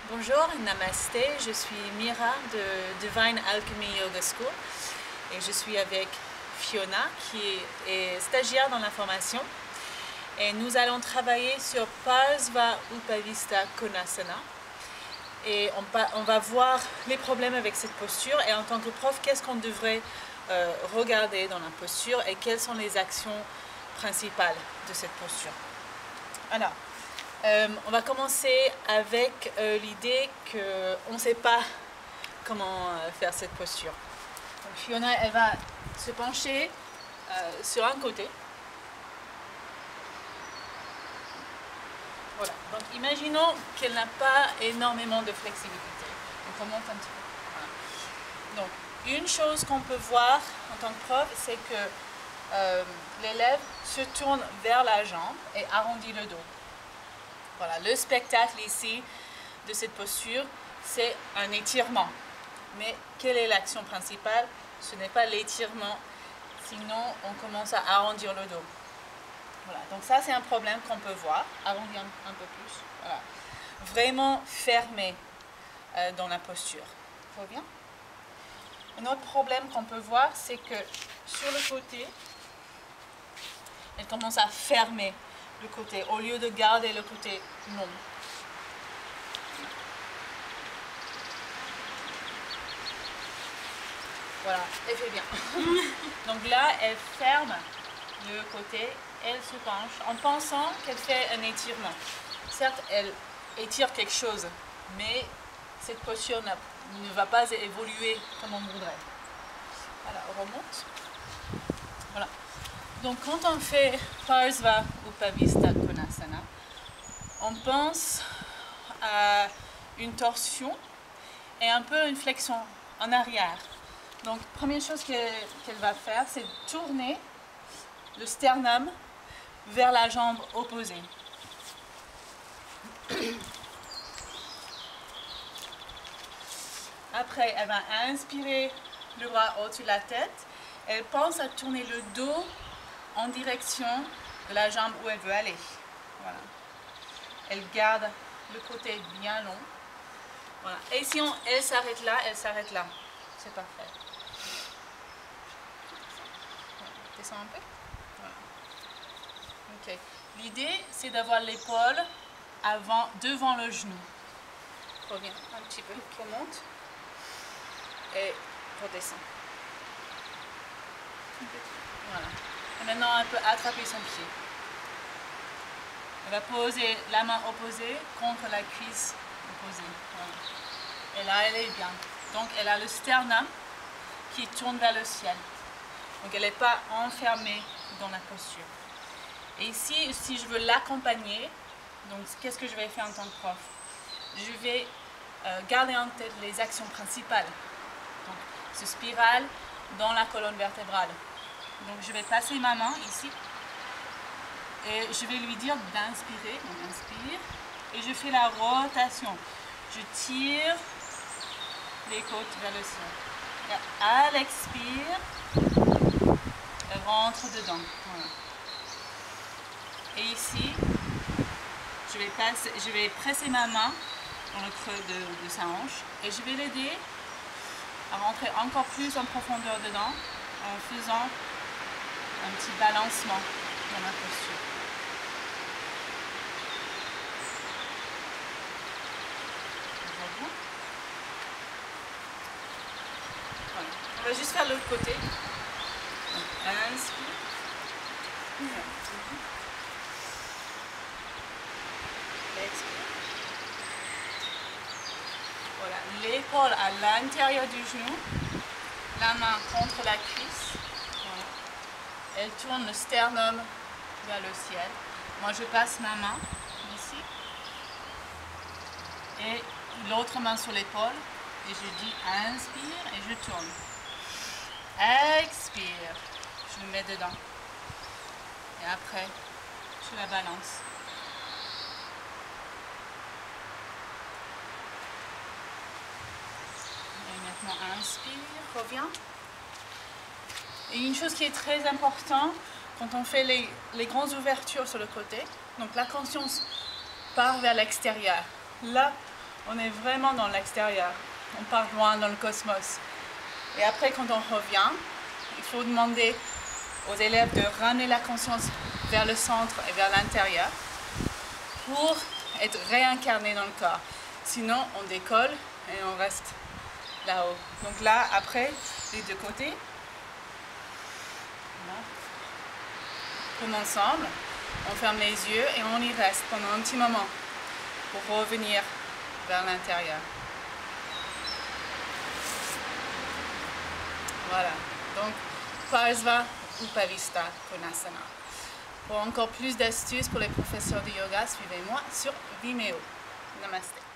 Bonjour, Namasté, je suis Mira de Divine Alchemy Yoga School et je suis avec Fiona qui est stagiaire dans la formation et nous allons travailler sur Parsva Upavista Konasana et on va voir les problèmes avec cette posture et en tant que prof, qu'est-ce qu'on devrait regarder dans la posture et quelles sont les actions principales de cette posture. Alors, on va commencer avec l'idée qu'on ne sait pas comment faire cette posture. Donc Fiona, elle va se pencher sur un côté. Voilà. Donc imaginons qu'elle n'a pas énormément de flexibilité. Donc on monte un petit peu. Voilà. Donc une chose qu'on peut voir en tant que prof, c'est que l'élève se tourne vers la jambe et arrondit le dos. Voilà, le spectacle ici de cette posture, c'est un étirement. Mais quelle est l'action principale? Ce n'est pas l'étirement, sinon on commence à arrondir le dos. Voilà, donc ça c'est un problème qu'on peut voir, arrondir un peu plus. Voilà. Vraiment fermé dans la posture. Ça va bien? Un autre problème qu'on peut voir, c'est que sur le côté, elle commence à fermer le côté, au lieu de garder le côté long. Voilà, elle fait bien. Donc là, elle ferme le côté, elle se penche en pensant qu'elle fait un étirement. Certes, elle étire quelque chose, mais cette posture ne va pas évoluer comme on voudrait. Voilà, on remonte. Voilà. Donc quand on fait Parsva Upavista Konasana, on pense à une torsion et un peu une flexion en arrière. Donc première chose qu'elle va faire, c'est tourner le sternum vers la jambe opposée. Après, elle va inspirer le bras au-dessus de la tête. Elle pense à tourner le dos en direction de la jambe où elle veut aller. Voilà. Elle garde le côté bien long. Voilà. Et si elle s'arrête là, elle s'arrête là. C'est parfait. Voilà. Descends un peu. Voilà. Ok. L'idée, c'est d'avoir l'épaule devant le genou. Reviens un petit peu. Remonte. Et redescend. Voilà. Et maintenant, elle peut attraper son pied. Elle va poser la main opposée contre la cuisse opposée. Voilà. Et là, elle est bien. Donc, elle a le sternum qui tourne vers le ciel. Donc, elle n'est pas enfermée dans la posture. Et ici, si je veux l'accompagner, donc qu'est-ce que je vais faire en tant que prof? Je vais garder en tête les actions principales. Donc, ce spirale dans la colonne vertébrale. Donc je vais passer ma main ici et je vais lui dire d'inspirer. On inspire et je fais la rotation. Je tire les côtes vers le ciel. Et à l'expire, elle rentre dedans. Voilà. Et ici, je vais presser ma main dans le creux de sa hanche et je vais l'aider à rentrer encore plus en profondeur dedans en faisant un petit balancement dans la posture. Voilà. On va juste faire l'autre côté. Donc, inspire. Expire. Voilà. L'épaule à l'intérieur du genou. La main contre la cuisse. Voilà. Elle tourne le sternum vers le ciel. Moi, je passe ma main ici. Et l'autre main sur l'épaule. Et je dis inspire et je tourne. Expire. Je me mets dedans. Et après, je la balance. Et maintenant, inspire, reviens. Et une chose qui est très importante, quand on fait les grandes ouvertures sur le côté, donc la conscience part vers l'extérieur. Là, on est vraiment dans l'extérieur. On part loin dans le cosmos. Et après, quand on revient, il faut demander aux élèves de ramener la conscience vers le centre et vers l'intérieur pour être réincarné dans le corps. Sinon, on décolle et on reste là-haut. Donc là, après, les deux côtés. Voilà. Comme ensemble, on ferme les yeux et on y reste pendant un petit moment pour revenir vers l'intérieur. Voilà. Donc, Parsva Upavista Konasana. Pour encore plus d'astuces pour les professeurs de yoga, suivez-moi sur Vimeo. Namaste.